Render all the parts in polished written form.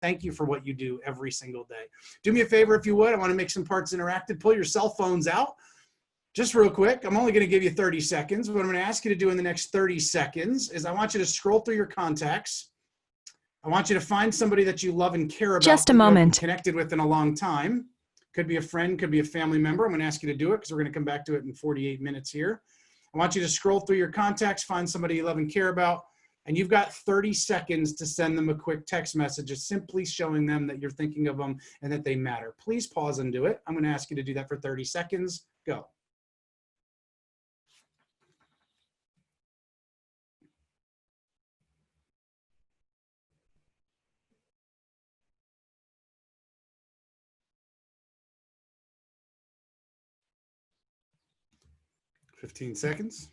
Thank you for what you do every single day. Do me a favor if you would. I want to make some parts interactive. Pull your cell phones out. Just real quick, I'm only going to give you 30 seconds. What I'm going to ask you to do in the next 30 seconds is I want you to scroll through your contacts. I want you to find somebody that you love and care about. Just a moment. Connected with in a long time. Could be a friend, could be a family member. I'm going to ask you to do it because we're going to come back to it in 48 minutes here. I want you to scroll through your contacts, find somebody you love and care about, and you've got 30 seconds to send them a quick text message, just simply showing them that you're thinking of them and that they matter. Please pause and do it. I'm going to ask you to do that for 30 seconds. Go. $15 seconds.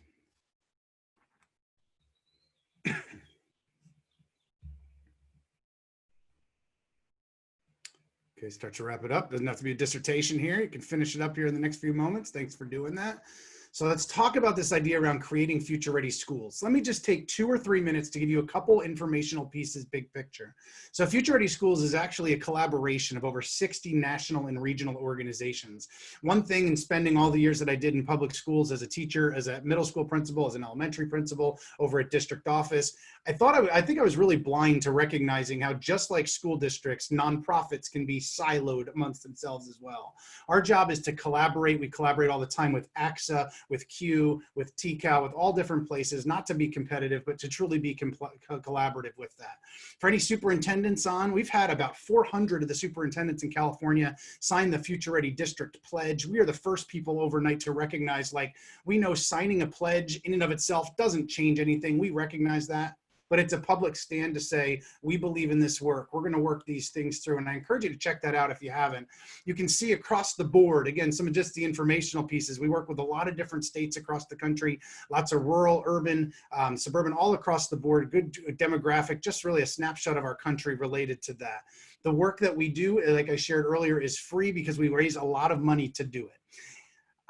Okay, start to wrap it up. Doesn't have to be a dissertation here. You can finish it up here in the next few moments. Thanks for doing that. So let's talk about this idea around creating future-ready schools. Let me just take 2 or 3 minutes to give you a couple informational pieces, big picture. So Future-Ready Schools is actually a collaboration of over 60 national and regional organizations. One thing in spending all the years that I did in public schools as a teacher, as a middle school principal, as an elementary principal, over at district office, I think I was really blind to recognizing how just like school districts, nonprofits can be siloed amongst themselves as well. Our job is to collaborate. We collaborate all the time with AXA, with Q, with TCAL, with all different places, not to be competitive, but to truly be collaborative with that. For any superintendents on, we've had about 400 of the superintendents in California sign the Future Ready District Pledge. We are the first people overnight to recognize, like, we know signing a pledge in and of itself doesn't change anything. We recognize that. But it's a public stand to say, we believe in this work. We're going to work these things through. And I encourage you to check that out if you haven't. You can see across the board, again, some of just the informational pieces. We work with a lot of different states across the country, lots of rural, urban, suburban, all across the board, good demographic, just really a snapshot of our country related to that. The work that we do, like I shared earlier, is free because we raise a lot of money to do it.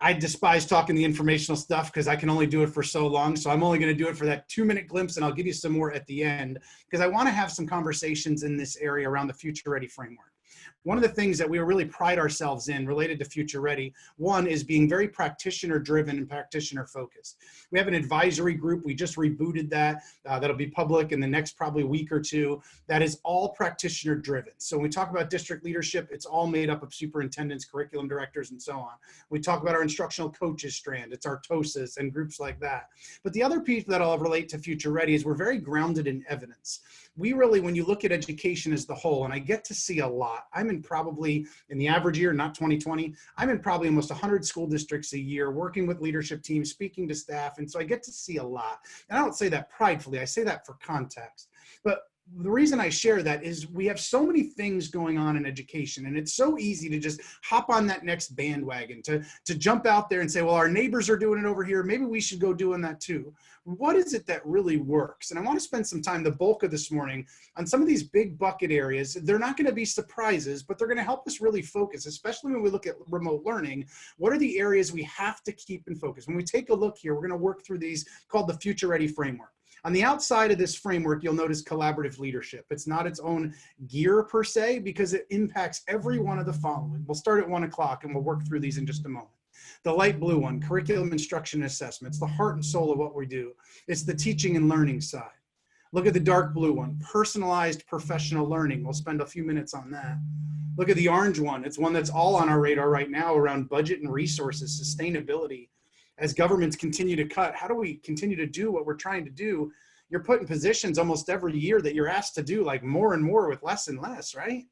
I despise talking the informational stuff because I can only do it for so long. So I'm only going to do it for that 2-minute glimpse, and I'll give you some more at the end because I want to have some conversations in this area around the Future Ready framework. One of the things that we really pride ourselves in related to Future Ready, one is being very practitioner driven and practitioner focused. We have an advisory group. We just rebooted that. That'll be public in the next probably week or two. That is all practitioner driven. So when we talk about district leadership, it's all made up of superintendents, curriculum directors, and so on. We talk about our instructional coaches strand. It's our TOSAs and groups like that. But the other piece that I'll relate to Future Ready is we're very grounded in evidence. We really, when you look at education as the whole, and I get to see a lot, I'm in probably, in the average year, not 2020, I'm in probably almost 100 school districts a year, working with leadership teams, speaking to staff, and so I get to see a lot. And I don't say that pridefully, I say that for context. But the reason I share that is we have so many things going on in education, and it's so easy to just hop on that next bandwagon, to jump out there and say, well, our neighbors are doing it over here, maybe we should go doing that too. What is it that really works? And I want to spend some time, the bulk of this morning, on some of these big bucket areas. They're not going to be surprises, but they're going to help us really focus, especially when we look at remote learning. What are the areas we have to keep in focus? When we take a look here, we're going to work through these called the Future Ready framework. On the outside of this framework, you'll notice collaborative leadership. It's not its own gear per se, because it impacts every one of the following. We'll start at 1 o'clock and we'll work through these in just a moment. The light blue one, curriculum, instruction, and assessment. It's the heart and soul of what we do. It's the teaching and learning side. Look at the dark blue one, personalized professional learning. We'll spend a few minutes on that. Look at the orange one. It's one that's all on our radar right now around budget and resources, sustainability. As governments continue to cut, how do we continue to do what we're trying to do? You're put in positions almost every year that you're asked to do like more and more with less and less, right?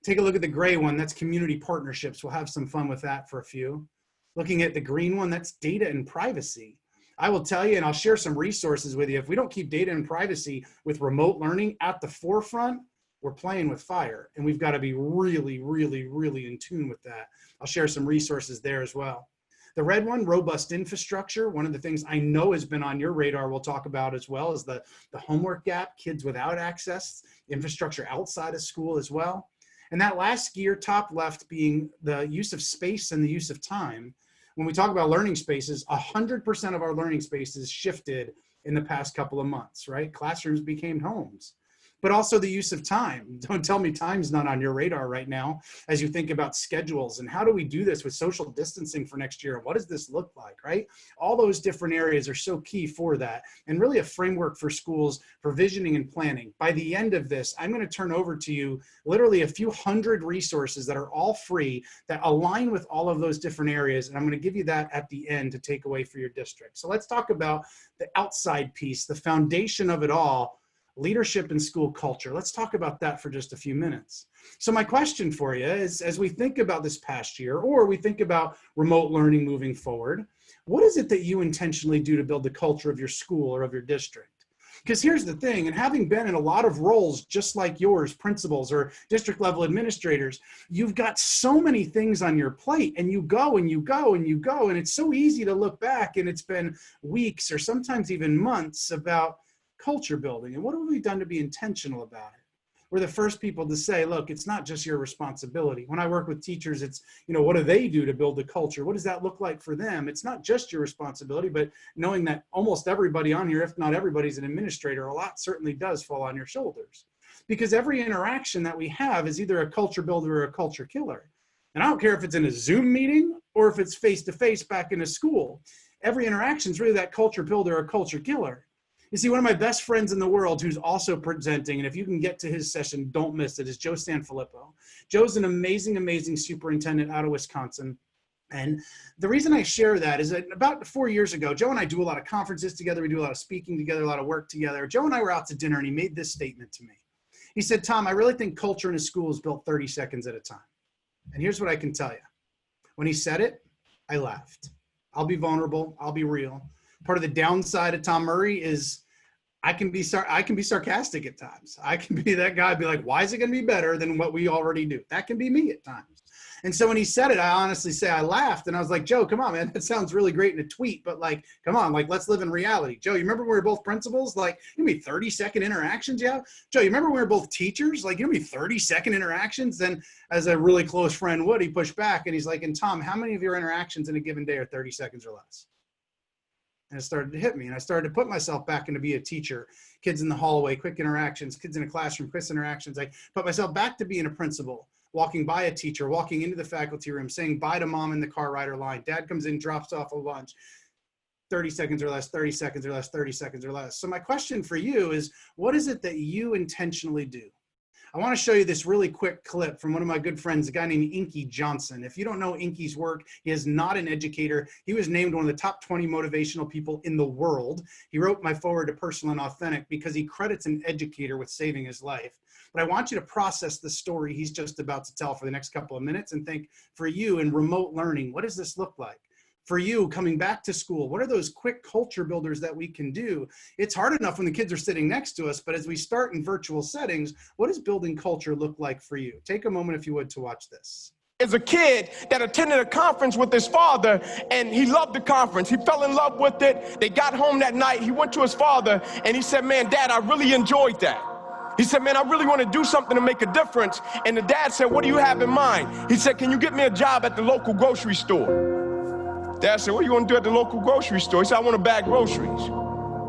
Take a look at the gray one, that's community partnerships. We'll have some fun with that for a few. Looking at the green one, that's data and privacy. I will tell you, and I'll share some resources with you, if we don't keep data and privacy with remote learning at the forefront, we're playing with fire, and we've got to be really, really, really in tune with that. I'll share some resources there as well. The red one, robust infrastructure. One of the things I know has been on your radar we'll talk about as well is the homework gap, kids without access, infrastructure outside of school as well. And that last gear, top left, being the use of space and the use of time. When we talk about learning spaces, 100% of our learning spaces shifted in the past couple of months, right? Classrooms became homes. but also the use of time. Don't tell me time's not on your radar right now as you think about schedules and how do we do this with social distancing for next year? What does this look like, right? All those different areas are so key for that, and really a framework for schools provisioning and planning. By the end of this, I'm going to turn over to you literally a few hundred resources that are all free that align with all of those different areas, and I'm going to give you that at the end to take away for your district. So let's talk about the outside piece, the foundation of it all, leadership and school culture. Let's talk about that for just a few minutes. So my question for you is, as we think about this past year, or we think about remote learning moving forward, what is it that you intentionally do to build the culture of your school or of your district? Because here's the thing, and having been in a lot of roles just like yours, principals or district level administrators, you've got so many things on your plate, and you go and you go and you go, and it's so easy to look back and it's been weeks or sometimes even months about culture building. And what have we done to be intentional about it? We're the first people to say, look, it's not just your responsibility. When I work with teachers, it's, what do they do to build the culture? What does that look like for them? It's not just your responsibility, but knowing that almost everybody on here, if not everybody's an administrator, a lot certainly does fall on your shoulders. Because every interaction that we have is either a culture builder or a culture killer. And I don't care if it's in a Zoom meeting or if it's face-to-face back in a school. Every interaction is really that culture builder or culture killer. You see, one of my best friends in the world who's also presenting, and if you can get to his session, don't miss it, is Joe Sanfilippo. Joe's an amazing, amazing superintendent out of Wisconsin. And the reason I share that is that about 4 years ago, Joe and I do a lot of conferences together. We do a lot of speaking together, a lot of work together. Joe and I were out to dinner, and he made this statement to me. He said, Tom, I really think culture in a school is built 30 seconds at a time. And here's what I can tell you. When he said it, I laughed. I'll be vulnerable. I'll be real. Part of the downside of Tom Murray is I can be sarcastic at times. I can be that guy, be like, why is it going to be better than what we already do? That can be me at times. And so when he said it, I honestly say I laughed, and I was like, Joe, come on, man, that sounds really great in a tweet, but like, come on, like, let's live in reality. Joe, you remember when we were both principals? Like, you mean 30-second interactions? Yeah. Joe, you remember when we were both teachers? Like, you mean 30-second interactions? Then as a really close friend would, he pushed back and he's like, and Tom, how many of your interactions in a given day are 30 seconds or less? And it started to hit me, and I started to put myself back into be a teacher. Kids in the hallway, quick interactions, kids in a classroom, quick interactions. I put myself back to being a principal, walking by a teacher, walking into the faculty room, saying bye to mom in the car rider line. Dad comes in, drops off a lunch. 30 seconds or less, 30 seconds or less, 30 seconds or less. So my question for you is, what is it that you intentionally do? I want to show you this really quick clip from one of my good friends, a guy named Inky Johnson. If you don't know Inky's work, he is not an educator. He was named one of the top 20 motivational people in the world. He wrote my foreword to Personal and Authentic because he credits an educator with saving his life. But I want you to process the story he's just about to tell for the next couple of minutes and think, for you in remote learning, what does this look like? For you coming back to school, what are those quick culture builders that we can do? It's hard enough when the kids are sitting next to us, but as we start in virtual settings, what does building culture look like for you? Take a moment, if you would, to watch this. As a kid that attended a conference with his father, and he loved the conference. He fell in love with it. They got home that night. He went to his father, and he said, man, Dad, I really enjoyed that. He said, man, I really want to do something to make a difference. And the dad said, what do you have in mind? He said, can you get me a job at the local grocery store? Dad said, what are you going to do at the local grocery store? He said, I want to bag groceries.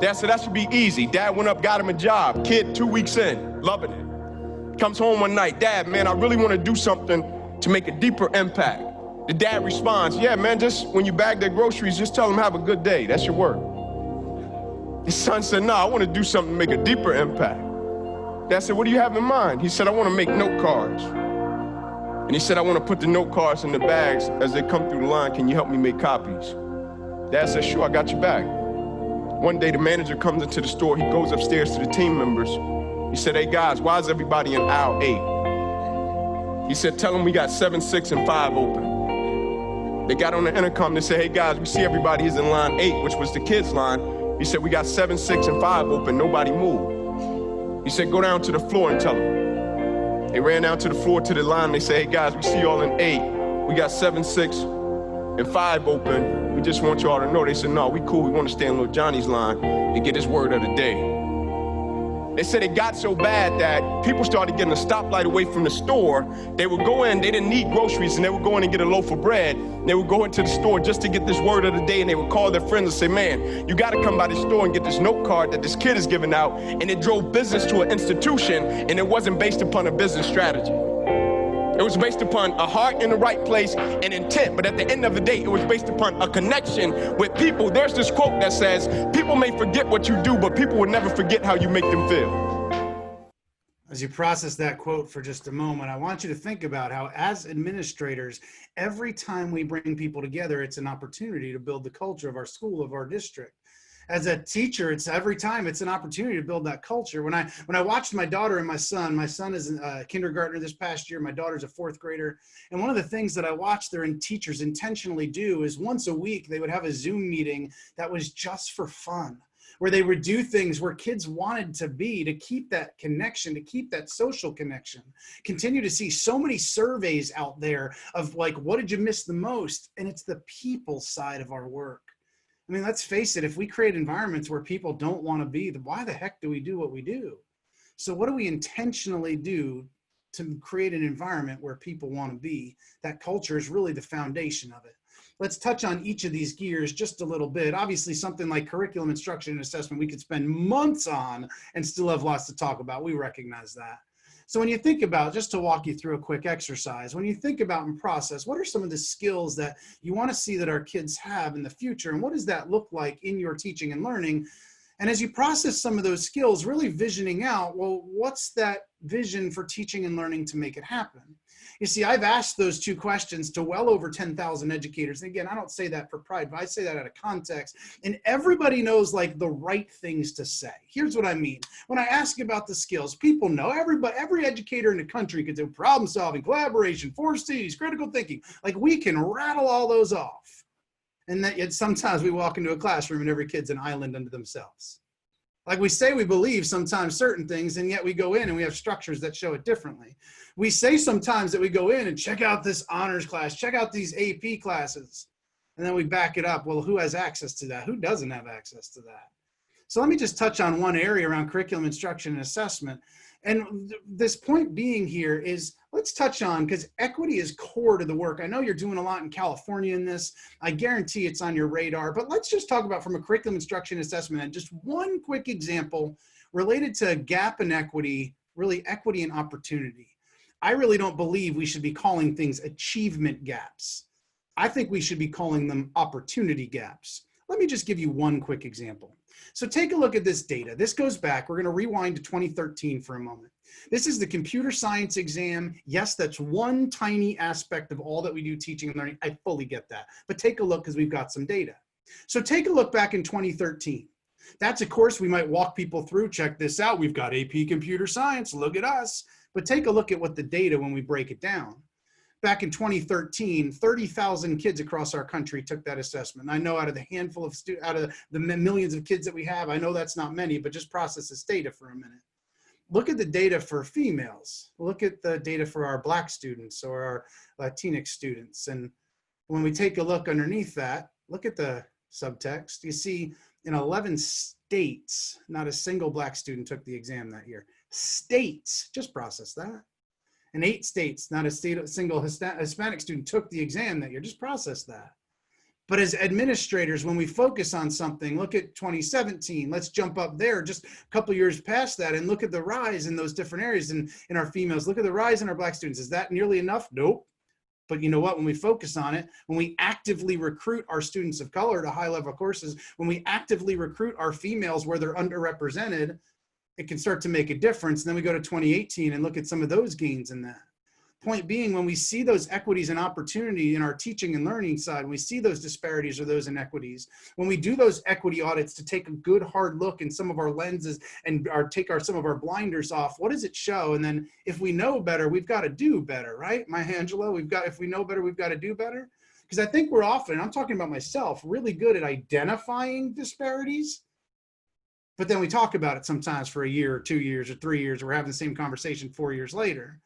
Dad said, that should be easy. Dad went up, got him a job. Kid, 2 weeks in, loving it. Comes home one night, Dad, man, I really want to do something to make a deeper impact. The dad responds, yeah, man, just when you bag their groceries, just tell them have a good day. That's your word. His son said, no, I want to do something to make a deeper impact. Dad said, what do you have in mind? He said, I want to make note cards. And he said, I want to put the note cards in the bags as they come through the line. Can you help me make copies? Dad said, sure, I got your back. One day the manager comes into the store. He goes upstairs to the team members. He said, hey guys, why is everybody in aisle 8? He said, tell them we got 7, 6, and 5 open. They got on the intercom. They said, hey guys, we see everybody is in line 8, which was the kids' line. He said, we got 7, 6, and 5 open. Nobody moved. He said, go down to the floor and tell them. They ran down to the floor to the line. They said, hey guys, we see y'all in 8. We got 7, 6, and 5 open. We just want y'all to know. They said, no, we cool. We want to stay in little Johnny's line and get his word of the day. They said it got so bad that people started getting a stoplight away from the store. They would go in, they didn't need groceries, and they would go in and get a loaf of bread. They would go into the store just to get this word of the day, and they would call their friends and say, man, you gotta come by the store and get this note card that this kid is giving out. And it drove business to an institution, and it wasn't based upon a business strategy. It was based upon a heart in the right place and intent, but at the end of the day, it was based upon a connection with people. There's this quote that says, people may forget what you do, but people will never forget how you make them feel. As you process that quote for just a moment, I want you to think about how, as administrators, every time we bring people together, it's an opportunity to build the culture of our school, of our district. As a teacher, it's every time it's an opportunity to build that culture. When I watched my daughter and my son is a kindergartner this past year, my daughter's a fourth grader. And one of the things that I watched their teachers intentionally do is once a week, they would have a Zoom meeting that was just for fun, where they would do things where kids wanted to be, to keep that connection, to keep that social connection. Continue to see so many surveys out there of like, what did you miss the most? And it's the people side of our work. I mean, let's face it, if we create environments where people don't want to be, why the heck do we do what we do? So what do we intentionally do to create an environment where people want to be? That culture is really the foundation of it. Let's touch on each of these gears just a little bit. Obviously, something like curriculum instruction and assessment, we could spend months on and still have lots to talk about. We recognize that. So when you think about, just to walk you through a quick exercise, when you think about and process, what are some of the skills that you want to see that our kids have in the future? And what does that look like in your teaching and learning? And as you process some of those skills, really visioning out, well, what's that vision for teaching and learning to make it happen? You see, I've asked those two questions to well over 10,000 educators. And again, I don't say that for pride, but I say that out of context. And everybody knows like the right things to say. Here's what I mean. When I ask about the skills, people know, every educator in the country could do problem solving, collaboration, 4 C's, critical thinking. Like we can rattle all those off. And that yet sometimes we walk into a classroom and every kid's an island unto themselves. Like we say we believe sometimes certain things, and yet we go in and we have structures that show it differently. We say sometimes that we go in and check out this honors class, check out these AP classes, and then we back it up. Well, who has access to that? Who doesn't have access to that? So let me just touch on one area around curriculum instruction and assessment. And this point being here is, let's touch on, because equity is core to the work. I know you're doing a lot in California in this. I guarantee it's on your radar, but let's just talk about from a curriculum instruction assessment and just one quick example related to gap and equity, really equity and opportunity. I really don't believe we should be calling things achievement gaps. I think we should be calling them opportunity gaps. Let me just give you one quick example. So take a look at this data. This goes back, we're going to rewind to 2013 for a moment. This is the computer science exam. Yes, that's one tiny aspect of all that we do teaching and learning. I fully get that. But take a look because we've got some data. So take a look back in 2013. That's a course we might walk people through. Check this out. We've got AP computer science. Look at us. But take a look at what the data when we break it down. Back in 2013, 30,000 kids across our country took that assessment. And I know out of the handful of out of the millions of kids that we have, I know that's not many, but just process this data for a minute. Look at the data for females. Look at the data for our Black students or our Latinx students. And when we take a look underneath that, look at the subtext. You see in 11 states, not a single Black student took the exam that year. States, just process that. In 8 states, not a single Hispanic student took the exam that year. Just process that. But as administrators, when we focus on something, look at 2017. Let's jump up there just a couple years past that and look at the rise in those different areas in our females. Look at the rise in our Black students. Is that nearly enough? Nope. But you know what? When we focus on it, when we actively recruit our students of color to high-level courses, when we actively recruit our females where they're underrepresented, it can start to make a difference. And then we go to 2018 and look at some of those gains in that. Point being, when we see those equities and opportunity in our teaching and learning side, when we see those disparities or those inequities, when we do those equity audits to take a good hard look in some of our lenses and take some of our blinders off, what does it show? And then if we know better, we've got to do better, right? Maya Angelou, if we know better, we've got to do better. Because I think we're often, and I'm talking about myself, really good at identifying disparities. But then we talk about it sometimes for a year or 2 years or 3 years, or we're having the same conversation 4 years later.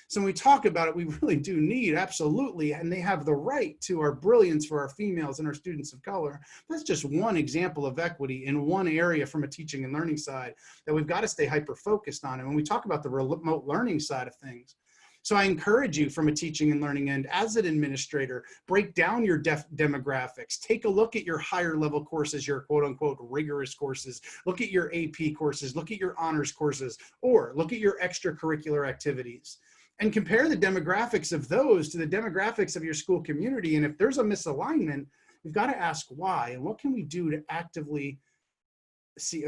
So when we talk about it, we really do need, absolutely, and they have the right to our brilliance for our females and our students of color. That's just one example of equity in one area from a teaching and learning side that we've got to stay hyper-focused on. And when we talk about the remote learning side of things, so I encourage you from a teaching and learning end, as an administrator, break down your demographics, take a look at your higher level courses, your quote unquote rigorous courses, look at your AP courses, look at your honors courses, or look at your extracurricular activities and compare the demographics of those to the demographics of your school community. And if there's a misalignment, we've got to ask why and what can we do to actively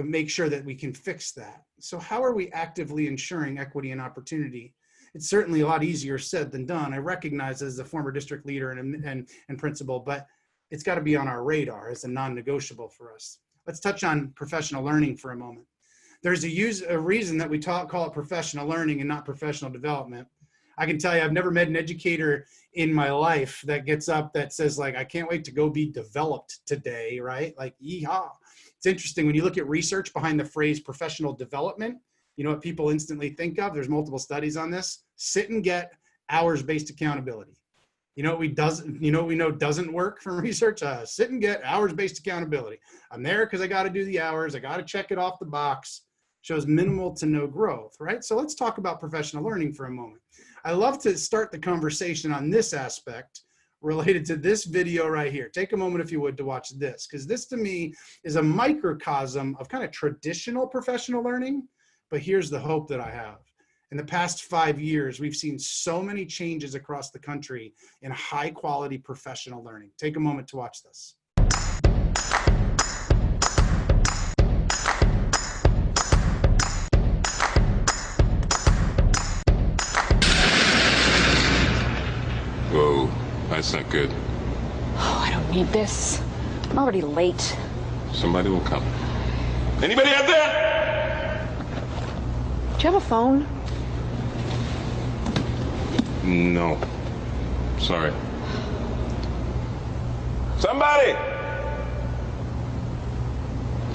make sure that we can fix that. So how are we actively ensuring equity and opportunity? It's certainly a lot easier said than done. I recognize as a former district leader and principal, but it's got to be on our radar as a non-negotiable for us. Let's touch on professional learning for a moment. There's a reason that we call it professional learning and not professional development. I can tell you, I've never met an educator in my life that gets up that says like, I can't wait to go be developed today, right? Like, yeehaw. It's interesting when you look at research behind the phrase professional development. You know what people instantly think of? There's multiple studies on this. Sit and get hours-based accountability. You know what we know doesn't work from research? Sit and get hours-based accountability. I'm there because I got to do the hours. I got to check it off the box. Shows minimal to no growth, right? So let's talk about professional learning for a moment. I love to start the conversation on this aspect related to this video right here. Take a moment, if you would, to watch this, because this to me is a microcosm of kind of traditional professional learning. But here's the hope that I have. In the past 5 years, we've seen so many changes across the country in high quality professional learning. Take a moment to watch this. Whoa, that's not good. Oh, I don't need this. I'm already late. Somebody will come. Anybody out there? Do you have a phone? No. Sorry. Somebody!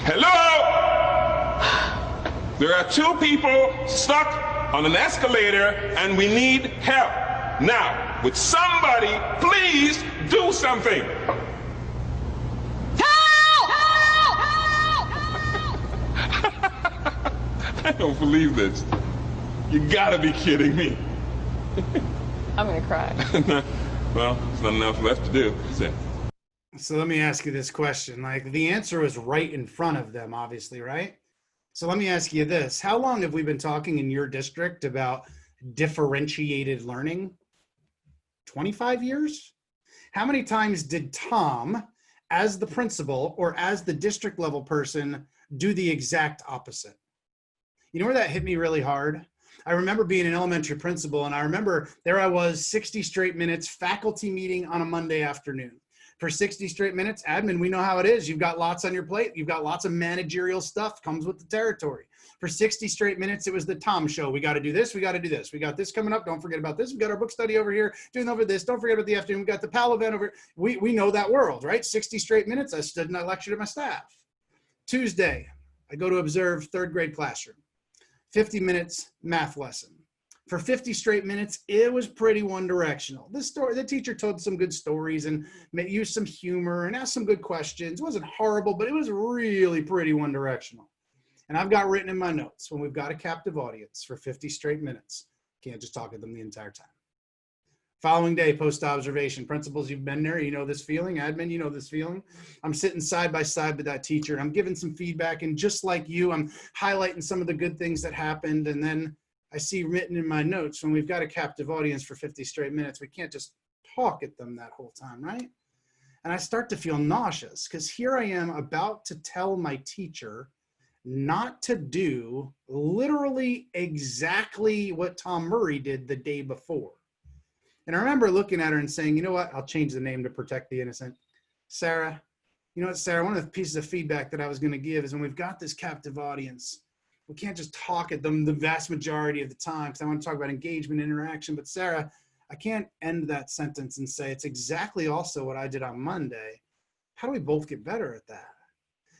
Hello? There are 2 people stuck on an escalator and we need help. Now, would somebody please do something? I don't believe this. You gotta be kidding me. I'm gonna cry. Well, there's not enough left to do. So let me ask you this question. Like, the answer was right in front of them, obviously, right? So let me ask you this. How long have we been talking in your district about differentiated learning? 25 years? How many times did Tom, as the principal or as the district level person, do the exact opposite? You know where that hit me really hard? I remember being an elementary principal, and I remember there I was, 60 straight minutes, faculty meeting on a Monday afternoon. For 60 straight minutes, admin, we know how it is. You've got lots on your plate. You've got lots of managerial stuff, comes with the territory. For 60 straight minutes, it was the Tom show. We got to do this. We got to do this. We got this coming up. Don't forget about this. We got our book study over here, doing over this. Don't forget about the afternoon. We got the PAL event over here. We know that world, right? 60 straight minutes. I stood and I lectured to my staff. Tuesday, I go to observe 3rd grade classroom. 50 minutes math lesson. For 50 straight minutes, it was pretty one-directional. The teacher told some good stories and used some humor and asked some good questions. It wasn't horrible, but it was really pretty one-directional. And I've got written in my notes, when we've got a captive audience for 50 straight minutes, can't just talk at them the entire time. Following day, post-observation. Principals, you've been there. You know this feeling. Admin, you know this feeling. I'm sitting side by side with that teacher. And I'm giving some feedback. And just like you, I'm highlighting some of the good things that happened. And then I see written in my notes, when we've got a captive audience for 50 straight minutes, we can't just talk at them that whole time, right? And I start to feel nauseous because here I am about to tell my teacher not to do literally exactly what Tom Murray did the day before. And I remember looking at her and saying, you know what, I'll change the name to protect the innocent. Sarah, you know what, Sarah, one of the pieces of feedback that I was going to give is when we've got this captive audience, we can't just talk at them the vast majority of the time because I want to talk about engagement, interaction. But Sarah, I can't end that sentence and say it's exactly also what I did on Monday. How do we both get better at that?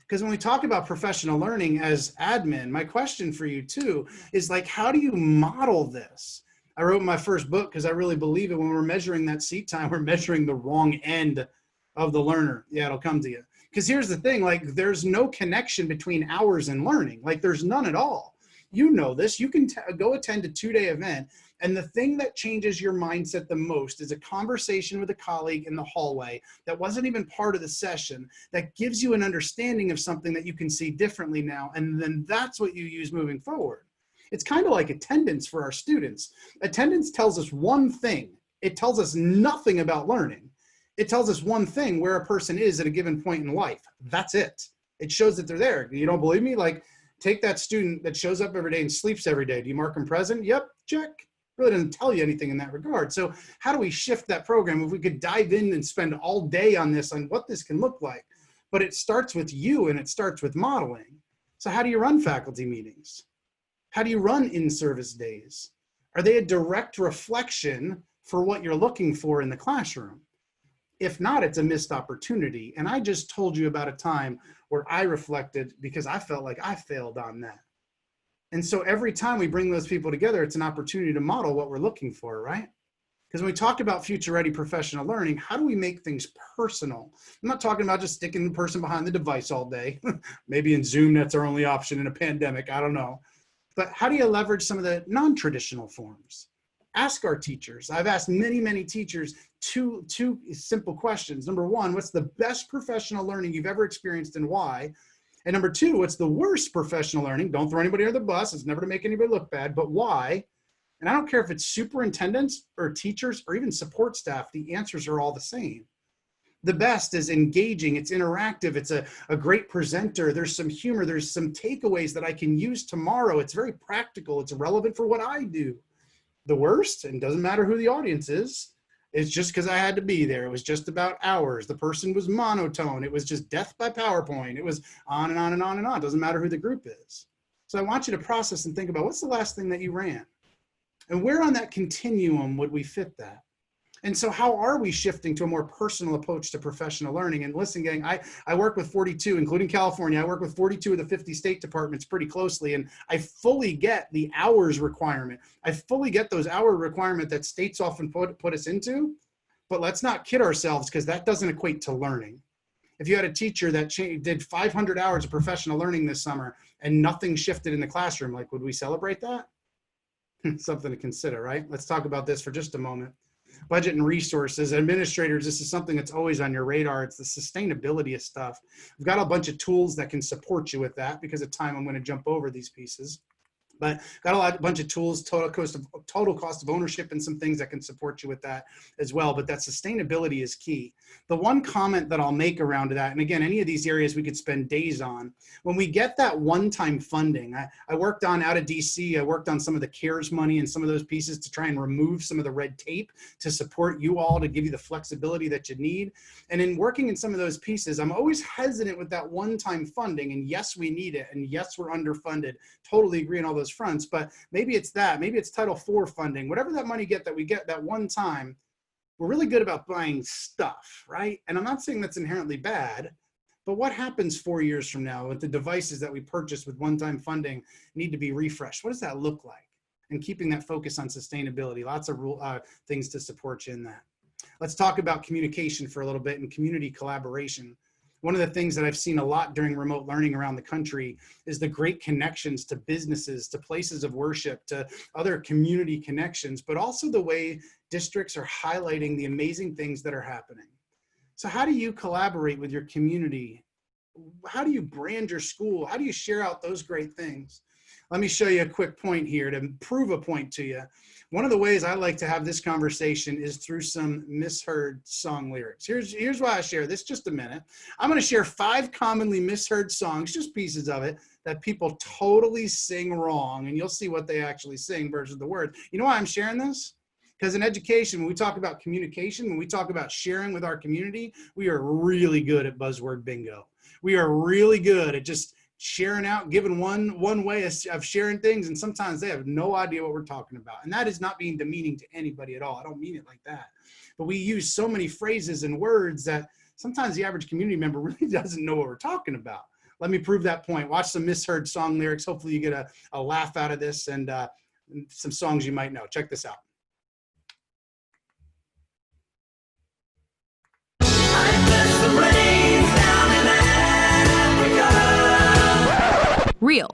Because when we talk about professional learning as admin, my question for you too is like, how do you model this? I wrote my first book because I really believe it. When we're measuring that seat time, we're measuring the wrong end of the learner. Yeah, it'll come to you. Because here's the thing, like there's no connection between hours and learning. Like there's none at all. You know this. You can go attend a 2-day event, and the thing that changes your mindset the most is a conversation with a colleague in the hallway that wasn't even part of the session that gives you an understanding of something that you can see differently now. And then that's what you use moving forward. It's kind of like attendance for our students. Attendance tells us one thing. It tells us nothing about learning. It tells us one thing, where a person is at a given point in life. That's it. It shows that they're there. You don't believe me? Like, take that student that shows up every day and sleeps every day. Do you mark them present? Yep, check. Really doesn't tell you anything in that regard. So how do we shift that program? If we could dive in and spend all day on this, on what this can look like. But it starts with you, and it starts with modeling. So how do you run faculty meetings? How do you run in-service days? Are they a direct reflection for what you're looking for in the classroom? If not, it's a missed opportunity. And I just told you about a time where I reflected because I felt like I failed on that. And so every time we bring those people together, it's an opportunity to model what we're looking for, right? Because when we talk about future-ready professional learning, how do we make things personal? I'm not talking about just sticking the person behind the device all day. Maybe in Zoom, that's our only option in a pandemic. I don't know. But how do you leverage some of the non-traditional forms? Ask our teachers. I've asked many, many teachers two simple questions. Number one, what's the best professional learning you've ever experienced and why? And number two, what's the worst professional learning? Don't throw anybody under the bus. It's never to make anybody look bad, but why? And I don't care if it's superintendents or teachers or even support staff, the answers are all the same. The best is engaging, it's interactive, it's a great presenter, there's some humor, there's some takeaways that I can use tomorrow. It's very practical, it's relevant for what I do. The worst, and doesn't matter who the audience is, it's just because I had to be there. It was just about hours. The person was monotone. It was just death by PowerPoint. It was on and on and on and on. It doesn't matter who the group is. So I want you to process and think about what's the last thing that you ran? And where on that continuum would we fit that? And so how are we shifting to a more personal approach to professional learning? And listen, gang, I work with 42, including California. I work with 42 of the 50 state departments pretty closely, and I fully get the hours requirement. I fully get those hour requirement that states often put us into, but let's not kid ourselves because that doesn't equate to learning. If you had a teacher that did 500 hours of professional learning this summer and nothing shifted in the classroom, like, would we celebrate that? Something to consider, right? Let's talk about this for just a moment. Budget and resources. Administrators, this is something that's always on your radar. It's the sustainability of stuff. We've got a bunch of tools that can support you with that. Because of time, I'm going to jump over these pieces. But got a bunch of tools, total cost of ownership, and some things that can support you with that as well. But that sustainability is key. The one comment that I'll make around that, and again, any of these areas we could spend days on, when we get that one-time funding, I worked on out of DC, I worked on some of the CARES money and some of those pieces to try and remove some of the red tape to support you all, to give you the flexibility that you need. And in working in some of those pieces, I'm always hesitant with that one-time funding. And yes, we need it. And yes, we're underfunded. Totally agree on all those fronts, but maybe it's that, maybe it's Title IV funding, whatever that money that we get that one time, we're really good about buying stuff, right? And I'm not saying that's inherently bad, but what happens 4 years from now with the devices that we purchase with one-time funding need to be refreshed? What does that look like? And keeping that focus on sustainability, lots of things to support you in that. Let's talk about communication for a little bit and community collaboration. One of the things that I've seen a lot during remote learning around the country is the great connections to businesses, to places of worship, to other community connections, but also the way districts are highlighting the amazing things that are happening. So how do you collaborate with your community? How do you brand your school? How do you share out those great things? Let me show you a quick point here to prove a point to you. One of the ways I like to have this conversation is through some misheard song lyrics. Here's why I share this, just a minute. I'm going to share 5 commonly misheard songs, just pieces of it, that people totally sing wrong, and you'll see what they actually sing versus the words. You know why I'm sharing this? Because in education, when we talk about communication, when we talk about sharing with our community, we are really good at buzzword bingo. We are really good at just sharing out, giving one way of sharing things, and sometimes they have no idea what we're talking about. And that is not being demeaning to anybody at all. I don't mean it like that. But we use so many phrases and words that sometimes the average community member really doesn't know what we're talking about. Let me prove that point. Watch some misheard song lyrics. Hopefully you get a laugh out of this, and and some songs you might know. Check this out. Real.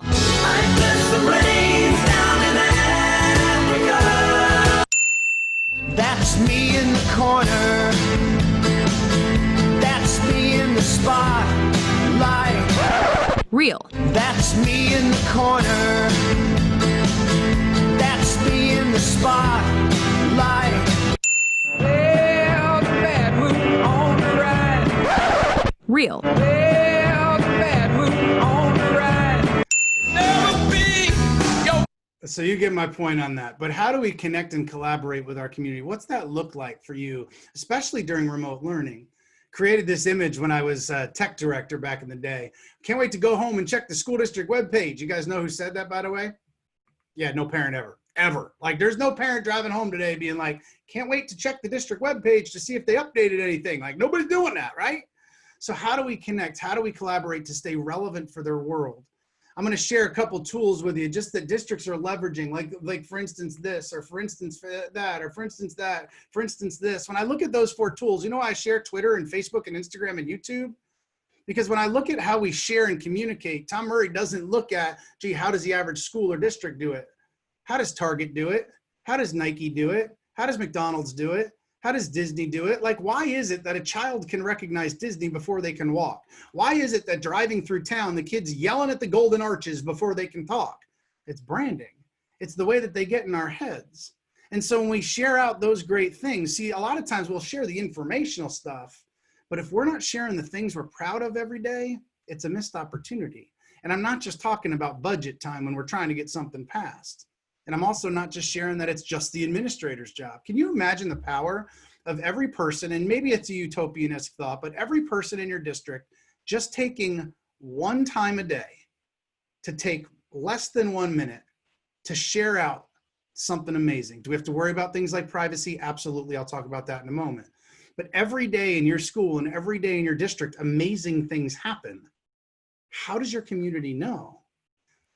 That's me in the corner. That's me in the spotlight. Real. That's me in the corner. That's me in the spotlight. Well, the bad mood on the ride. Real. Well, the bad mood on the ride. Never be your. So you get my point on that. But how do we connect and collaborate with our community? What's that look like for you, especially during remote learning? Created this image when I was tech director back in the day. Can't wait to go home and check the school district webpage. You guys know who said that, by the way? Yeah, no parent ever. Like, there's no parent driving home today being like, can't wait to check the district webpage to see if they updated anything. Like, nobody's doing that, right? So how do we connect? How do we collaborate to stay relevant for their world? I'm going to share a couple tools with you just that districts are leveraging, like for instance this, or for instance that, or for instance that, for instance this. When I look at those 4 tools, you know why I share Twitter and Facebook and Instagram and YouTube? Because when I look at how we share and communicate, Tom Murray doesn't look at, gee, how does the average school or district do it? How does Target do it? How does Nike do it? How does McDonald's do it? How does Disney do it? Like, why is it that a child can recognize Disney before they can walk? Why is it that driving through town, the kids yelling at the golden arches before they can talk? It's branding. It's the way that they get in our heads. And so when we share out those great things, see, a lot of times we'll share the informational stuff, but if we're not sharing the things we're proud of every day, it's a missed opportunity. And I'm not just talking about budget time when we're trying to get something passed. And I'm also not just sharing that it's just the administrator's job. Can you imagine the power of every person, and maybe it's a utopian-esque thought, but every person in your district just taking one time a day to take less than 1 minute to share out something amazing? Do we have to worry about things like privacy? Absolutely. I'll talk about that in a moment. But every day in your school and every day in your district, amazing things happen. How does your community know?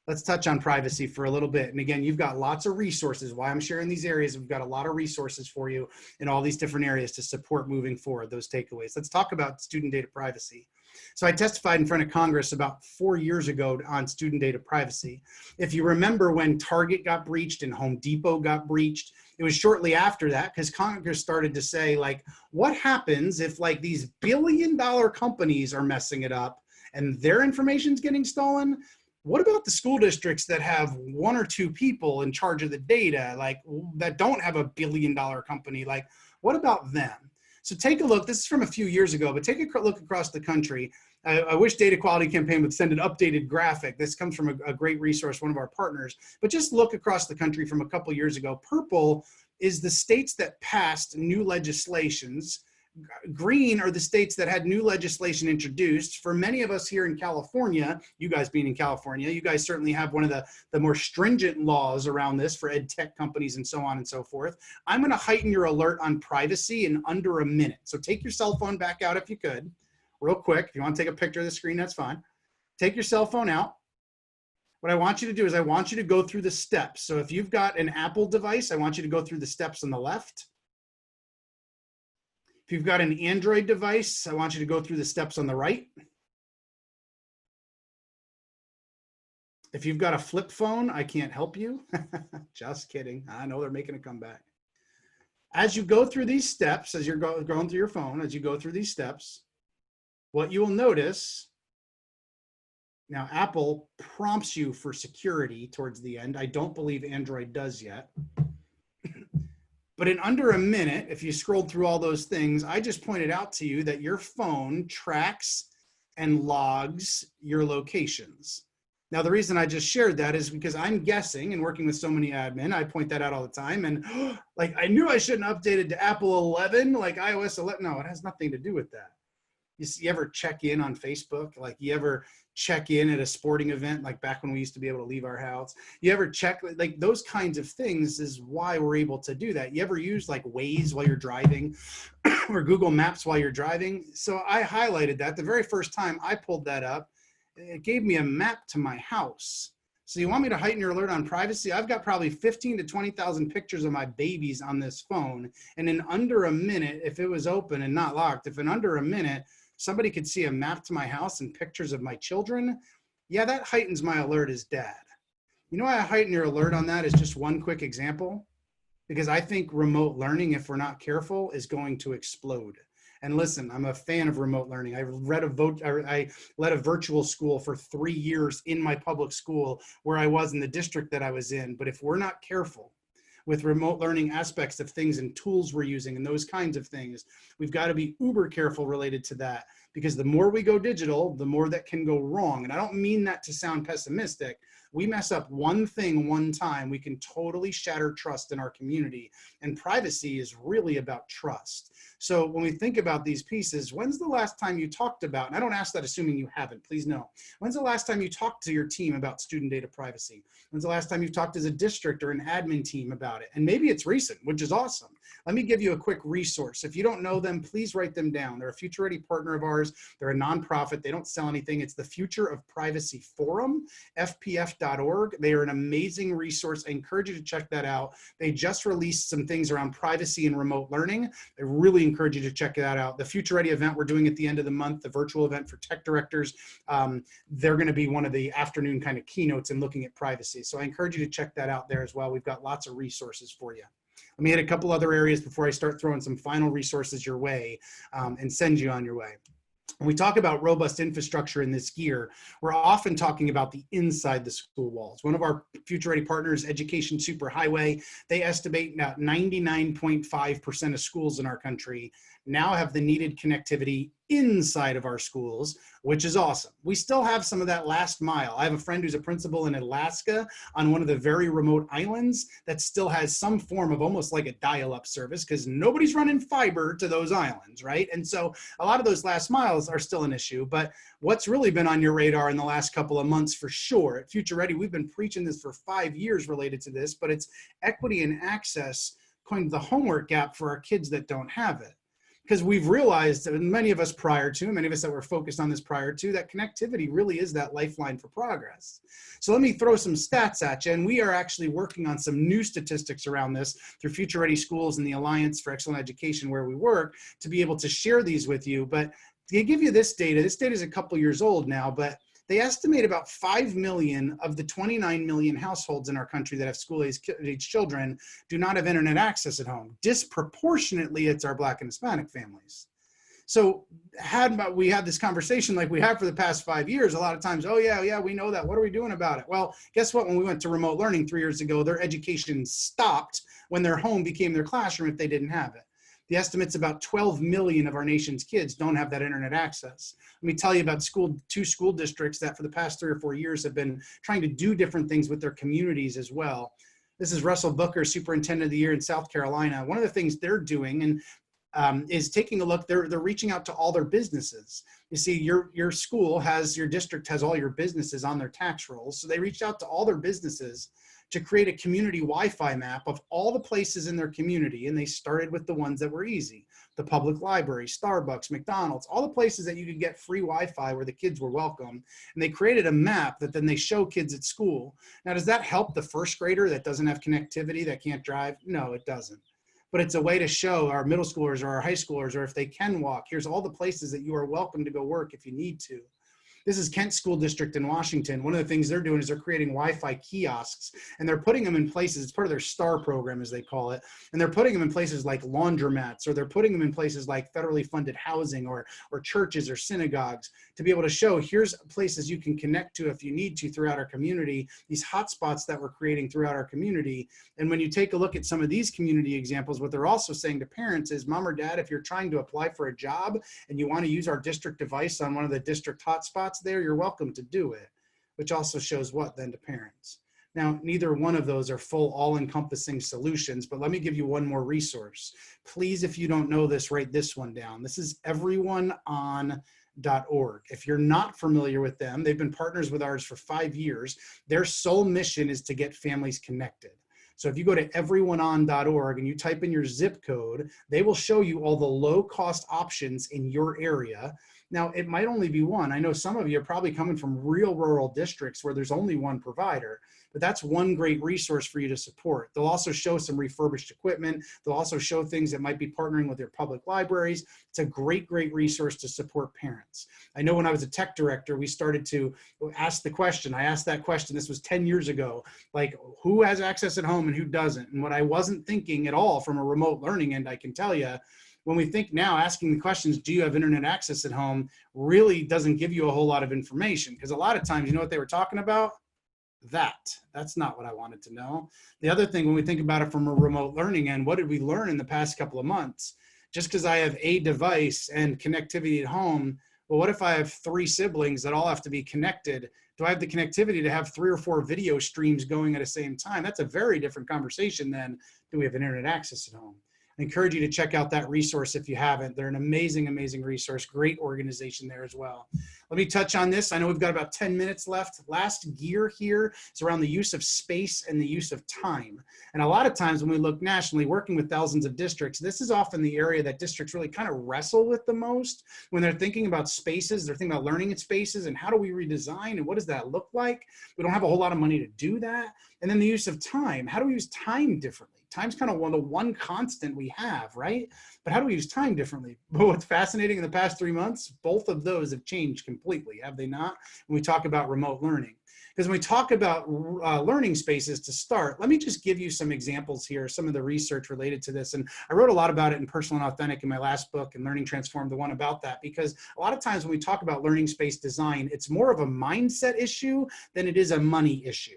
Let's touch on privacy for a little bit. And again, you've got lots of resources. Why I'm sharing these areas, we've got a lot of resources for you in all these different areas to support moving forward those takeaways. Let's talk about student data privacy. So I testified in front of Congress about 4 years ago on student data privacy. If you remember when Target got breached and Home Depot got breached, it was shortly after that because Congress started to say, like, what happens if like these billion-dollar companies are messing it up and their information's getting stolen? What about the school districts that have 1 or 2 people in charge of the data, like that don't have a billion-dollar company? Like, what about them? So take a look. This is from a few years ago, but take a look across the country. I wish Data Quality Campaign would send an updated graphic. This comes from a great resource, one of our partners, but just look across the country from a couple years ago. Purple is the states that passed new legislations. Green are the states that had new legislation introduced. For many of us here in California, you guys being in California, you guys certainly have one of the more stringent laws around this for ed tech companies and so on and so forth. I'm going to heighten your alert on privacy in under a minute. So take your cell phone back out if you could, real quick. If you want to take a picture of the screen, that's fine. Take your cell phone out. What I want you to do is I want you to go through the steps. So if you've got an Apple device, I want you to go through the steps on the left. If you've got an Android device, I want you to go through the steps on the right. If you've got a flip phone, I can't help you. Just kidding. I know they're making a comeback. As you go through these steps, as you're going through your phone, as you go through these steps, what you will notice, now Apple prompts you for security towards the end. I don't believe Android does yet. But in under a minute, if you scrolled through all those things, I just pointed out to you that your phone tracks and logs your locations. Now, the reason I just shared that is because I'm guessing, and working with so many admin, I point that out all the time, and like, I knew I shouldn't have updated to Apple 11, like iOS 11. No, it has nothing to do with that. You ever check in on Facebook? Like, you ever check in at a sporting event, like back when we used to be able to leave our house? You ever check, like those kinds of things is why we're able to do that. You ever use like Waze while you're driving or Google Maps while you're driving? So I highlighted that the very first time I pulled that up. It gave me a map to my house. So you want me to heighten your alert on privacy? I've got probably 15 to 20,000 pictures of my babies on this phone. And in under a minute, if it was open and not locked, if in under a minute, somebody could see a map to my house and pictures of my children, yeah, that heightens my alert as dad. You know why I heighten your alert on that is just one quick example? Because I think remote learning, if we're not careful, is going to explode. And listen, I'm a fan of remote learning. I led a virtual school for 3 years in my public school where I was in the district that I was in. But if we're not careful with remote learning aspects of things and tools we're using and those kinds of things, we've got to be uber careful related to that, because the more we go digital, the more that can go wrong. And I don't mean that to sound pessimistic. We mess up one thing one time, we can totally shatter trust in our community. And privacy is really about trust. So when we think about these pieces, when's the last time you talked about, and I don't ask that assuming you haven't, please no. When's the last time you talked to your team about student data privacy? When's the last time you talked as a district or an admin team about it? And maybe it's recent, which is awesome. Let me give you a quick resource. If you don't know them, please write them down. They're a Futurity partner of ours. They're a nonprofit. They don't sell anything. It's the Future of Privacy Forum, fpf.org. They are an amazing resource. I encourage you to check that out. They just released some things around privacy and remote learning. I really encourage you to check that out. The Futurity event we're doing at the end of the month, the virtual event for tech directors, they're going to be one of the afternoon kind of keynotes in looking at privacy. So I encourage you to check that out there as well. We've got lots of resources for you. Let me hit a couple other areas before I start throwing some final resources your way and send you on your way. When we talk about robust infrastructure in this gear, we're often talking about the inside the school walls. One of our Futurity partners, Education Superhighway, they estimate that 99.5% of schools in our country now have the needed connectivity inside of our schools, which is awesome. We still have some of that last mile. I have a friend who's a principal in Alaska on one of the very remote islands that still has some form of almost like a dial-up service because nobody's running fiber to those islands, right? And so a lot of those last miles are still an issue, but what's really been on your radar in the last couple of months for sure, at Future Ready, we've been preaching this for 5 years related to this, but it's equity and access, kind of the homework gap for our kids that don't have it. Because we've realized, and many of us prior to, many of us that were focused on this prior to, that connectivity really is that lifeline for progress. So let me throw some stats at you, and we are actually working on some new statistics around this through Future Ready Schools and the Alliance for Excellent Education where we work to be able to share these with you. But to give you this data is a couple years old now, but they estimate about 5 million of the 29 million households in our country that have school-age children do not have internet access at home. Disproportionately, it's our Black and Hispanic families. So we had this conversation like we have for the past 5 years, a lot of times, oh yeah, we know that. What are we doing about it? Well, guess what? When we went to remote learning 3 years ago, their education stopped when their home became their classroom if they didn't have it. The estimate's about 12 million of our nation's kids don't have that internet access. Let me tell you about two school districts that for the past 3 or 4 years have been trying to do different things with their communities as well. This is Russell Booker, Superintendent of the Year in South Carolina. One of the things they're doing is taking a look, they're reaching out to all their businesses. You see, your school your district has all your businesses on their tax rolls. So they reached out to all their businesses to create a community Wi-Fi map of all the places in their community. And they started with the ones that were easy. The public library, Starbucks, McDonald's, all the places that you could get free Wi-Fi where the kids were welcome. And they created a map that then they show kids at school. Now, does that help the first grader that doesn't have connectivity, that can't drive? No, it doesn't. But it's a way to show our middle schoolers or our high schoolers, or if they can walk, here's all the places that you are welcome to go work if you need to. This is Kent School District in Washington. One of the things they're doing is they're creating Wi-Fi kiosks, and they're putting them in places, it's part of their STAR program as they call it, and they're putting them in places like laundromats, or they're putting them in places like federally funded housing or churches or synagogues to be able to show here's places you can connect to if you need to throughout our community, these hotspots that we're creating throughout our community. And when you take a look at some of these community examples, what they're also saying to parents is, Mom or Dad, if you're trying to apply for a job and you want to use our district device on one of the district hotspots there, you're welcome to do it, which also shows what then to parents. Now, neither one of those are full all-encompassing solutions, but let me give you one more resource. Please, if you don't know this, write this one down. This is everyoneon.org. If you're not familiar with them, they've been partners with ours for 5 years. Their sole mission is to get families connected. So if you go to everyoneon.org and you type in your zip code, they will show you all the low-cost options in your area. Now, it might only be one. I know some of you are probably coming from real rural districts where there's only one provider, but that's one great resource for you to support. They'll also show some refurbished equipment. They'll also show things that might be partnering with your public libraries. It's a great, great resource to support parents. I know when I was a tech director, we started to ask the question. I asked that question, this was 10 years ago, like who has access at home and who doesn't? And what I wasn't thinking at all from a remote learning end, I can tell you, when we think now, asking the questions, do you have internet access at home, really doesn't give you a whole lot of information, because a lot of times, you know what they were talking about? That's not what I wanted to know. The other thing, when we think about it from a remote learning end, what did we learn in the past couple of months? Just because I have a device and connectivity at home, well, what if I have 3 siblings that all have to be connected? Do I have the connectivity to have 3 or 4 video streams going at the same time? That's a very different conversation than, do we have internet access at home? I encourage you to check out that resource if you haven't. They're an amazing, amazing resource. Great organization there as well. Let me touch on this. I know we've got about 10 minutes left. Last gear here is around the use of space and the use of time. And a lot of times when we look nationally, working with thousands of districts, this is often the area that districts really kind of wrestle with the most when they're thinking about spaces. They're thinking about learning in spaces and how do we redesign and what does that look like? We don't have a whole lot of money to do that. And then the use of time. How do we use time differently? Time's kind of the one constant we have, right? But how do we use time differently? But what's fascinating in the past 3 months, both of those have changed completely, have they not? When we talk about remote learning. Because when we talk about learning spaces to start, let me just give you some examples here, some of the research related to this. And I wrote a lot about it in Personal and Authentic in my last book, and Learning Transformed, the one about that, because a lot of times when we talk about learning space design, it's more of a mindset issue than it is a money issue.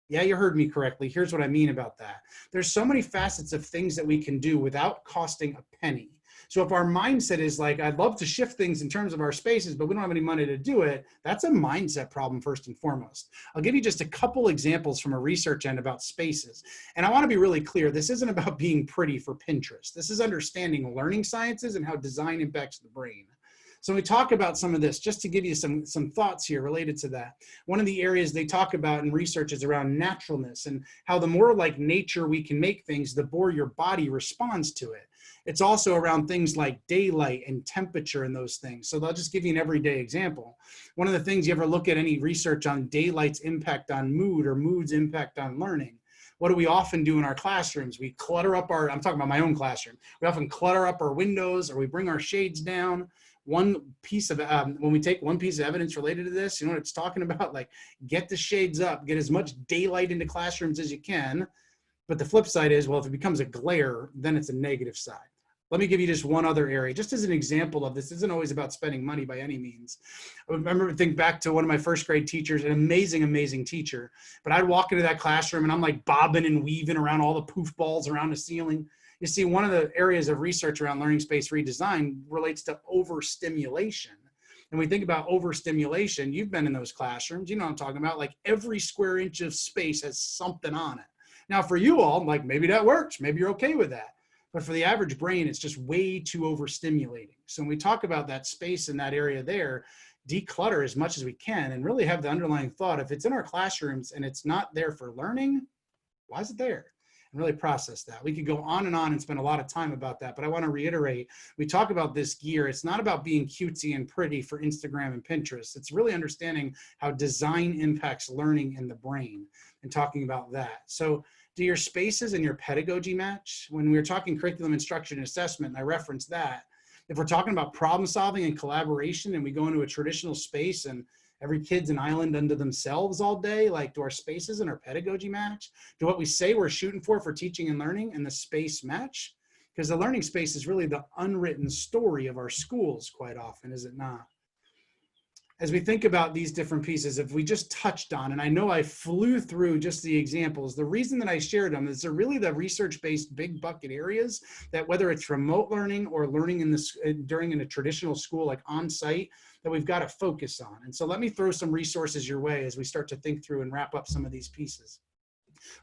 Yeah, you heard me correctly. Here's what I mean about that. There's so many facets of things that we can do without costing a penny. So if our mindset is like, I'd love to shift things in terms of our spaces, but we don't have any money to do it, that's a mindset problem first and foremost. I'll give you just a couple examples from a research end about spaces. And I want to be really clear, this isn't about being pretty for Pinterest. This is understanding learning sciences and how design impacts the brain. So we talk about some of this, just to give you some thoughts here related to that. One of the areas they talk about in research is around naturalness and how the more like nature we can make things, the more your body responds to it. It's also around things like daylight and temperature and those things. So they'll just give you an everyday example. One of the things, you ever look at any research on daylight's impact on mood or mood's impact on learning? What do we often do in our classrooms? We clutter up I'm talking about my own classroom. We often clutter up our windows, or we bring our shades down. One piece of, when we take one piece of evidence related to this, you know what it's talking about? Like, get the shades up, get as much daylight into classrooms as you can. But the flip side is, well, if it becomes a glare, then it's a negative side. Let me give you just one other area, just as an example of this. Isn't always about spending money by any means. I remember, think back to one of my first grade teachers, an amazing, amazing teacher. But I'd walk into that classroom and I'm like bobbing and weaving around all the poof balls around the ceiling. You see, one of the areas of research around learning space redesign relates to overstimulation. And we think about overstimulation. You've been in those classrooms. You know what I'm talking about. Like, every square inch of space has something on it. Now, for you all, like, maybe that works. Maybe you're okay with that. But for the average brain, it's just way too overstimulating. So when we talk about that space in that area there, declutter as much as we can and really have the underlying thought, if it's in our classrooms and it's not there for learning, why is it there? And really process that. We could go on and spend a lot of time about that, but I want to reiterate, we talk about this gear. It's not about being cutesy and pretty for Instagram and Pinterest. It's really understanding how design impacts learning in the brain and talking about that. So do your spaces and your pedagogy match? When we were talking curriculum instruction and assessment, and I referenced that, if we're talking about problem solving and collaboration and we go into a traditional space and every kid's an island unto themselves all day, like, do our spaces and our pedagogy match? Do what we say we're shooting for teaching and learning and the space match? Because the learning space is really the unwritten story of our schools quite often, is it not? As we think about these different pieces, if we just touched on, and I know I flew through just the examples, the reason that I shared them is they're really the research-based big bucket areas that, whether it's remote learning or learning in a traditional school, like on-site, that we've got to focus on. And so let me throw some resources your way as we start to think through and wrap up some of these pieces.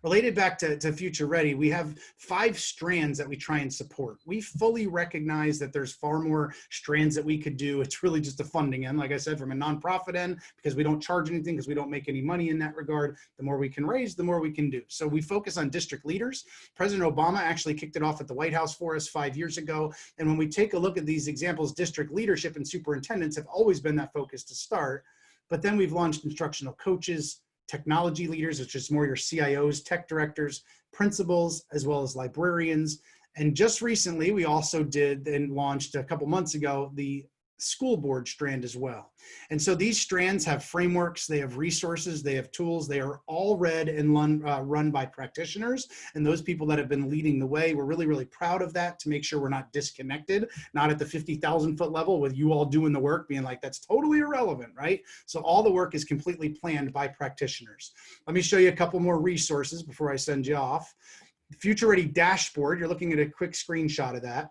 Related back to Future Ready, we have 5 strands that we try and support. We fully recognize that there's far more strands that we could do. It's really just a funding end, like I said, from a nonprofit end, because we don't charge anything, because we don't make any money in that regard. The more we can raise, the more we can do. So we focus on district leaders. President Obama actually kicked it off at the White House for us 5 years ago. And when we take a look at these examples, district leadership and superintendents have always been that focus to start. But then we've launched instructional coaches, technology leaders, which is more your CIOs, tech directors, principals, as well as librarians. And just recently, we also did and launched a couple months ago, the school board strand as well. And so these strands have frameworks, they have resources, they have tools, they are all read and run by practitioners and those people that have been leading the way. We're really, really proud of that to make sure we're not disconnected, not at the 50,000 foot level with you all doing the work being like, that's totally irrelevant, right? So all the work is completely planned by practitioners. Let me show you a couple more resources before I send you off. Futurity Dashboard, you're looking at a quick screenshot of that.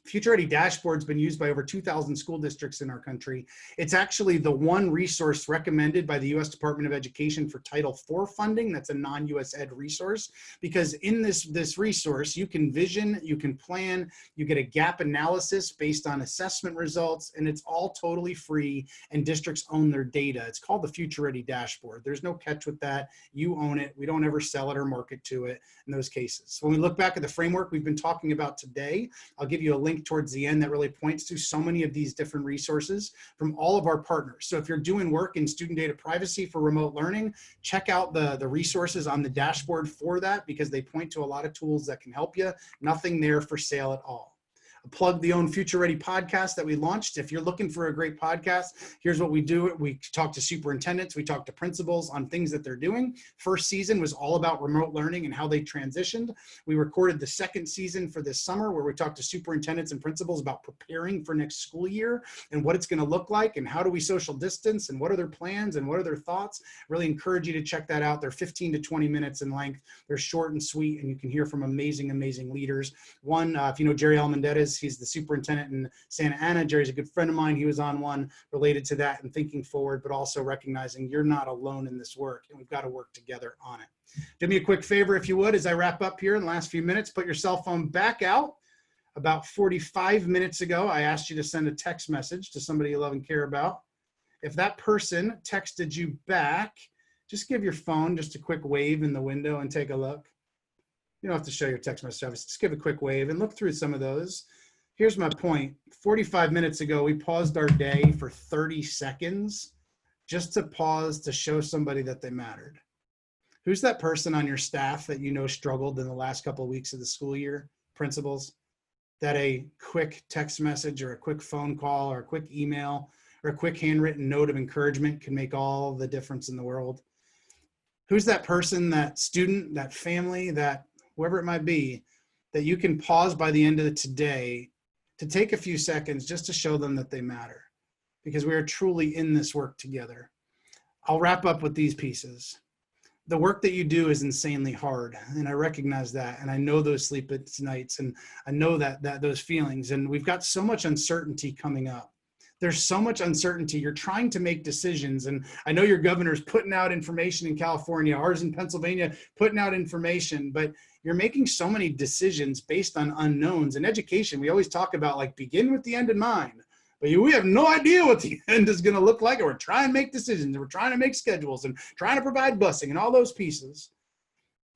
Futurity Dashboard's been used by over 2,000 school districts in our country. It's actually the one resource recommended by the U.S. Department of Education for Title IV funding. That's a non-U.S. Ed resource, because in this resource, you can vision, you can plan, you get a gap analysis based on assessment results, and it's all totally free, and districts own their data. It's called the Futurity Dashboard. There's no catch with that. You own it. We don't ever sell it or market to it in those cases. When we look back at the framework we've been talking about today, I'll give you a link towards the end that really points to so many of these different resources from all of our partners. So if you're doing work in student data privacy for remote learning, check out the resources on the dashboard for that, because they point to a lot of tools that can help you. Nothing there for sale at all. Plug the Own Future Ready podcast that we launched. If you're looking for a great podcast, here's what we do. We talk to superintendents, we talk to principals on things that they're doing. First season was all about remote learning and how they transitioned. We recorded the second season for this summer, where we talked to superintendents and principals about preparing for next school year and what it's going to look like and how do we social distance and what are their plans and what are their thoughts. Really encourage you to check that out. They're 15 to 20 minutes in length. They're short and sweet, and you can hear from amazing, amazing leaders. One, if you know Jerry Almendarez, he's the superintendent in Santa Ana. Jerry's a good friend of mine. He was on one related to that and thinking forward, but also recognizing you're not alone in this work and we've got to work together on it. Do me a quick favor, if you would, as I wrap up here in the last few minutes, put your cell phone back out. About 45 minutes ago, I asked you to send a text message to somebody you love and care about. If that person texted you back, just give your phone just a quick wave in the window and take a look. You don't have to show your text message, just give a quick wave and look through some of those. Here's my point. 45 minutes ago, we paused our day for 30 seconds just to pause to show somebody that they mattered. Who's that person on your staff that you know struggled in the last couple of weeks of the school year? Principals, that a quick text message or a quick phone call or a quick email or a quick handwritten note of encouragement can make all the difference in the world. Who's that person, that student, that family, that whoever it might be, that you can pause by the end of today to take a few seconds just to show them that they matter, because we are truly in this work together. I'll wrap up with these pieces. The work that you do is insanely hard, and I recognize that, and I know those sleepless nights, and I know that those feelings, and we've got so much uncertainty coming up. There's so much uncertainty. You're trying to make decisions, and I know your governor's putting out information in California, ours in Pennsylvania, putting out information, but you're making so many decisions based on unknowns. In education, we always talk about like begin with the end in mind, but we have no idea what the end is going to look like, and we're trying to make decisions, and we're trying to make schedules and trying to provide busing and all those pieces.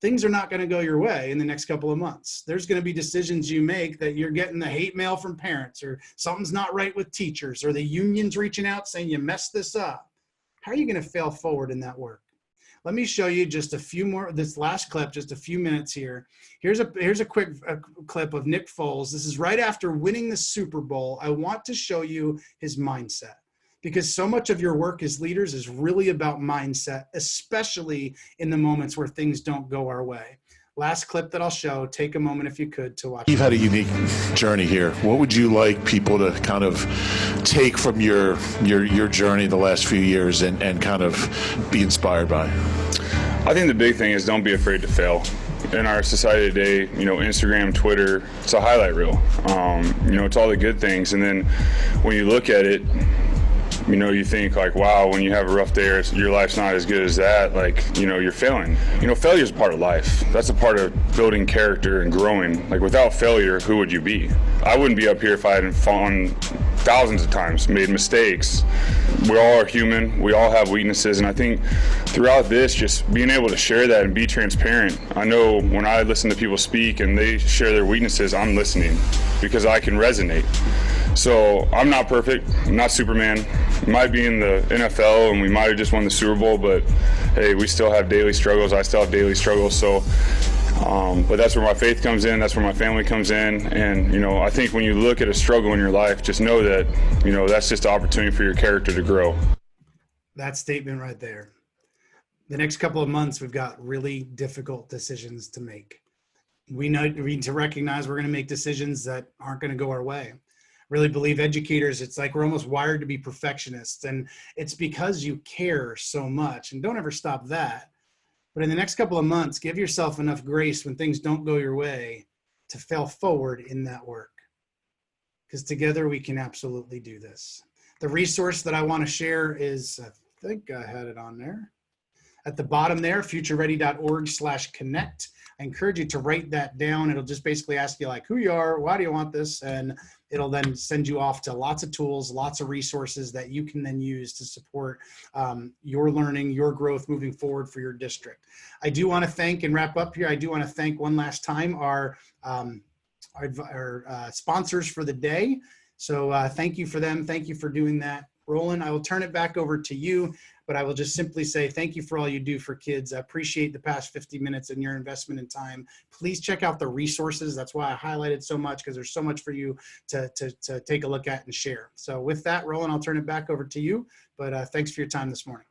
Things are not going to go your way in the next couple of months. There's going to be decisions you make that you're getting the hate mail from parents, or something's not right with teachers, or the union's reaching out saying you messed this up. How are you going to fail forward in that work? Let me show you just a few more, this last clip, just a few minutes here. Here's a quick clip of Nick Foles. This is right after winning the Super Bowl. I want to show you his mindset, because so much of your work as leaders is really about mindset, especially in the moments where things don't go our way. Last clip that I'll show, take a moment if you could to watch. You've had a unique journey here. What would you like people to kind of take from your journey the last few years and kind of be inspired by? I think the big thing is don't be afraid to fail. In our society today, you know, Instagram, Twitter, it's a highlight reel. You know, it's all the good things. And then when you look at it, you know, you think like, wow, when you have a rough day or your life's not as good as that, like, you know, you're failing. You know, failure is a part of life. That's a part of building character and growing. Like, without failure, who would you be? I wouldn't be up here if I hadn't fallen thousands of times, made mistakes. We all are human. We all have weaknesses. And I think throughout this, just being able to share that and be transparent. I know when I listen to people speak and they share their weaknesses, I'm listening because I can resonate. So I'm not perfect. I'm not Superman. We might be in the NFL and we might have just won the Super Bowl, but hey, we still have daily struggles. I still have daily struggles. So but that's where my faith comes in. That's where my family comes in. And, you know, I think when you look at a struggle in your life, just know that, you know, that's just an opportunity for your character to grow. That statement right there. The next couple of months, we've got really difficult decisions to make. We need to recognize we're going to make decisions that aren't going to go our way. Really believe educators, it's like we're almost wired to be perfectionists. And it's because you care so much. And don't ever stop that. But in the next couple of months, give yourself enough grace when things don't go your way to fail forward in that work. Because together we can absolutely do this. The resource that I want to share is, I think I had it on there. At the bottom there, futureready.org/connect. I encourage you to write that down. It'll just basically ask you like who you are, why do you want this? And it'll then send you off to lots of tools, lots of resources that you can then use to support your learning, your growth moving forward for your district. I do want to thank and wrap up here. I do want to thank one last time our sponsors for the day. So thank you for them. Thank you for doing that. Roland, I will turn it back over to you, but I will just simply say thank you for all you do for kids. I appreciate the past 50 minutes and your investment in time. Please check out the resources. That's why I highlighted so much, because there's so much for you to take a look at and share. So with that, Roland, I'll turn it back over to you, but thanks for your time this morning.